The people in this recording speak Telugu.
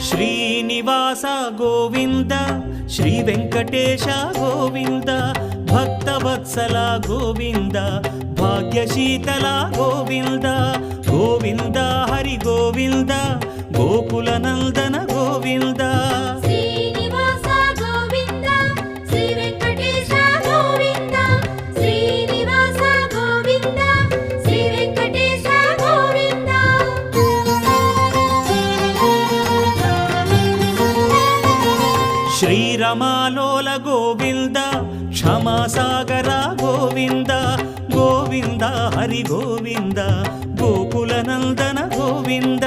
శ్రీనివాస గోవింద శ్రీ వెంకటేశ గోవింద భక్తవత్సల గోవింద భాగ్యశీతల గోవింద గోవింద హరి గోవింద గోకుల నందన గోవింద శ్రీనివాస గోవింద శ్రీ వెంకటేశ గోవింద శ్రీనివాస గోవింద శ్రీ వెంకటేశ గోవింద శ్రీరమాలోల గోవింద క్షమాసాగర గోవింద గోవింద హరి గోవింద గోకుల నందన గోవింద